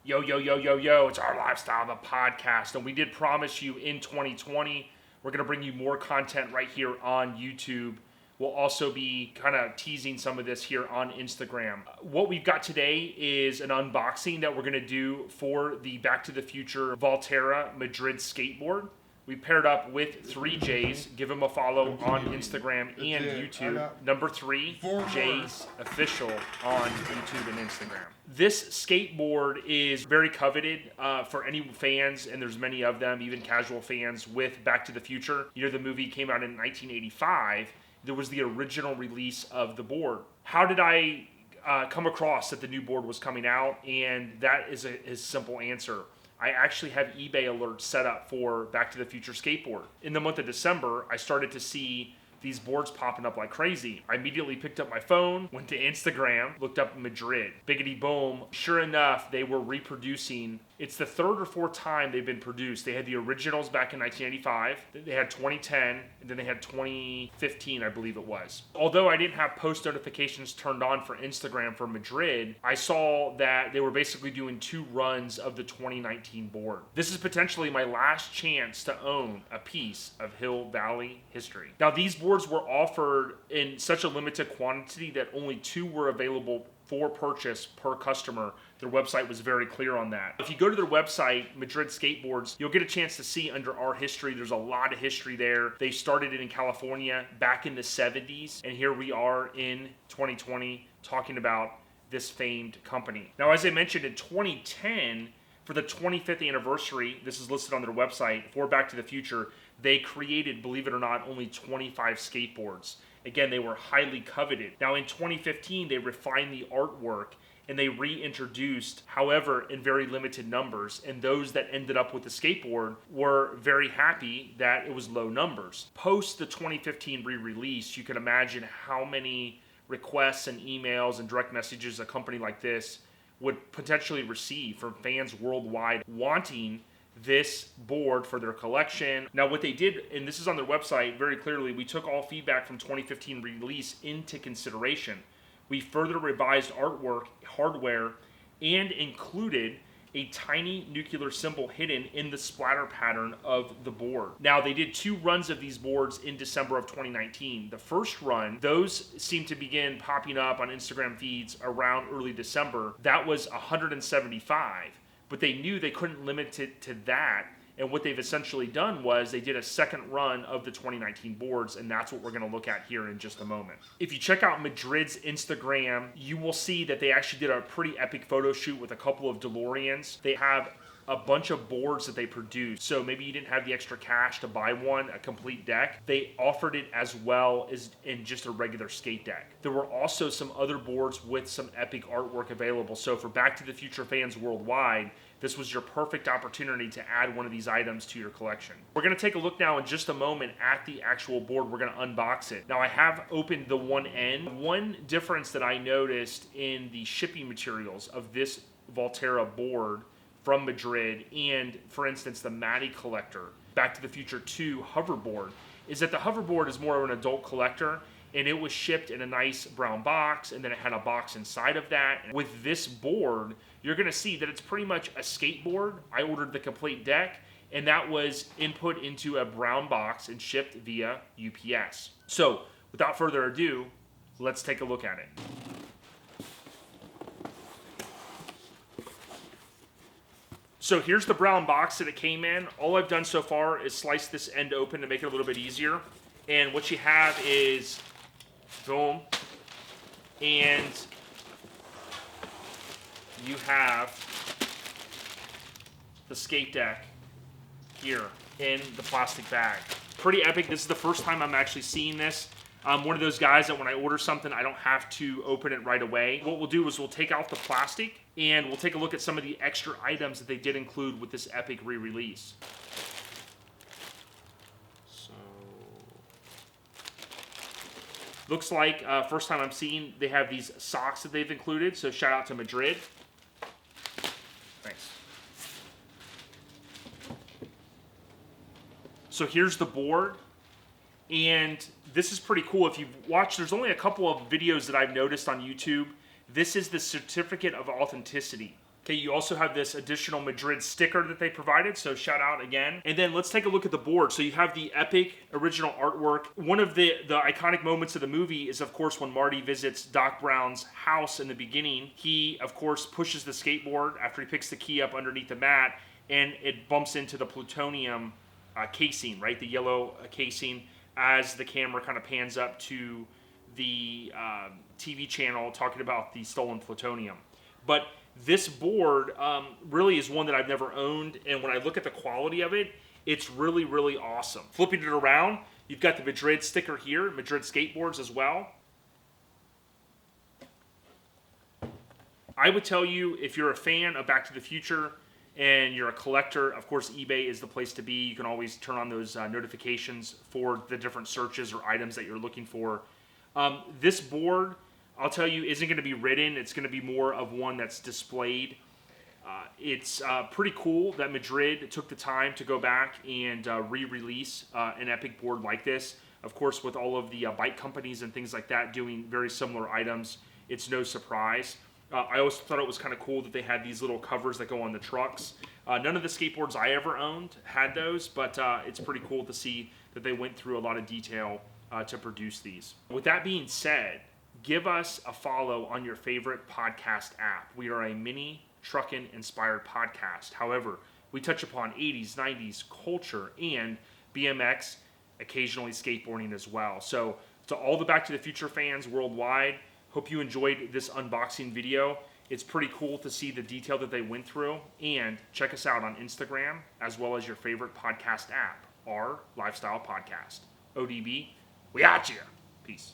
Yo, yo, yo, yo, yo, it's Our Lifestyle, the podcast. And we did promise you in 2020, we're going to bring you more content right here on YouTube. We'll also be kind of teasing some of this here on Instagram. What we've got today is an unboxing that we're going to do for the Back to the Future Valterra Madrid skateboard. We paired up with 3J's. Give them a follow on Instagram and YouTube. Number 3, J's Official on YouTube and Instagram. This skateboard is very coveted for any fans, and there's many of them, even casual fans, with Back to the Future. You know, the movie came out in 1985. There was the original release of the board. How did I come across that the new board was coming out? And that is a simple answer. I actually have eBay alerts set up for Back to the Future skateboard. In the month of December, I started to see these boards popping up like crazy. I immediately picked up my phone, went to Instagram, looked up Madrid. Biggity boom. Sure enough, they were reproducing. It's the third or fourth time they've been produced. They had the originals back in 1985. They had 2010, and then they had 2015, I believe it was. Although I didn't have post notifications turned on for Instagram for Madrid, I saw that they were basically doing 2 runs of the 2019 board. This is potentially my last chance to own a piece of Hill Valley history. Now, these boards were offered in such a limited quantity that only 2 were available for purchase per customer. Their website was very clear on that. If you go to their website, Madrid Skateboards, you'll get a chance to see under our history. There's a lot of history there. They started it in California back in the 70s, and here we are in 2020 talking about this famed company. Now, as I mentioned, in 2010, for the 25th anniversary, this is listed on their website, for Back to the Future, they created, believe it or not, only 25 skateboards. Again, they were highly coveted. Now, in 2015, they refined the artwork and they reintroduced, however, in very limited numbers. And those that ended up with the skateboard were very happy that it was low numbers. Post the 2015 re-release, you can imagine how many requests and emails and direct messages a company like this would potentially receive from fans worldwide wanting this board for their collection. Now, what they did, and this is on their website very clearly, we took all feedback from 2015 release into consideration. We further revised artwork, hardware, and included a tiny nuclear symbol hidden in the splatter pattern of the board. Now, they did 2 runs of these boards in December of 2019. The first run, those seem to begin popping up on Instagram feeds around early December. That was 175. But they knew they couldn't limit it to that. And what they've essentially done was they did a second run of the 2019 boards, and that's what we're going to look at here in just a moment. If you check out Madrid's Instagram, you will see that they actually did a pretty epic photo shoot with a couple of DeLoreans. They have a bunch of boards that they produced. So maybe you didn't have the extra cash to buy one, a complete deck. They offered it as well as in just a regular skate deck. There were also some other boards with some epic artwork available. So for Back to the Future fans worldwide, this was your perfect opportunity to add one of these items to your collection. We're going to take a look now in just a moment at the actual board. We're going to unbox it. Now, I have opened the one end. One difference that I noticed in the shipping materials of this Valterra board from Madrid and, for instance, the Matty Collector Back to the Future 2 hoverboard is that the hoverboard is more of an adult collector, and it was shipped in a nice brown box, and then it had a box inside of that. With this board, you're going to see that it's pretty much a skateboard. I ordered the complete deck, and that was input into a brown box and shipped via UPS. So, without further ado, let's take a look at it. So here's the brown box that it came in. All I've done so far is slice this end open to make it a little bit easier. And what you have is, boom, and you have the skate deck here in the plastic bag. Pretty epic. This is the first time I'm actually seeing this. I'm one of those guys that when I order something, I don't have to open it right away. What we'll do is we'll take out the plastic and we'll take a look at some of the extra items that they did include with this epic re-release. So, looks like first time I'm seeing they have these socks that they've included. So shout out to Madrid. Thanks. So here's the board. And this is pretty cool. If you've watched, there's only a couple of videos that I've noticed on YouTube. This is the certificate of authenticity. Okay, you also have this additional Madrid sticker that they provided, so shout out again. And then let's take a look at the board. So you have the epic original artwork. One of the iconic moments of the movie is, of course, when Marty visits Doc Brown's house in the beginning. He, of course, pushes the skateboard after he picks the key up underneath the mat, and it bumps into the plutonium casing, right? The yellow casing, as the camera kind of pans up to the TV channel talking about the stolen plutonium. But this board really is one that I've never owned, and when I look at the quality of it, it's really, really awesome. Flipping it around, you've got the Madrid sticker here, Madrid Skateboards as well. I would tell you, if you're a fan of Back to the Future and you're a collector, of course, eBay is the place to be. You can always turn on those notifications for the different searches or items that you're looking for. This board, I'll tell you, isn't going to be ridden. It's going to be more of one that's displayed. It's pretty cool that Madrid took the time to go back and re-release an epic board like this. Of course, with all of the bike companies and things like that doing very similar items, it's no surprise. I always thought it was kind of cool that they had these little covers that go on the trucks. None of the skateboards I ever owned had those, but it's pretty cool to see that they went through a lot of detail to produce these. With that being said, give us a follow on your favorite podcast app. We are a mini Truckin inspired podcast. However, we touch upon 80s, 90s culture and BMX, occasionally skateboarding as well. So to all the Back to the Future fans worldwide, hope you enjoyed this unboxing video. It's pretty cool to see the detail that they went through. And check us out on Instagram as well as your favorite podcast app, our Lifestyle Podcast. ODB, we out here. Peace.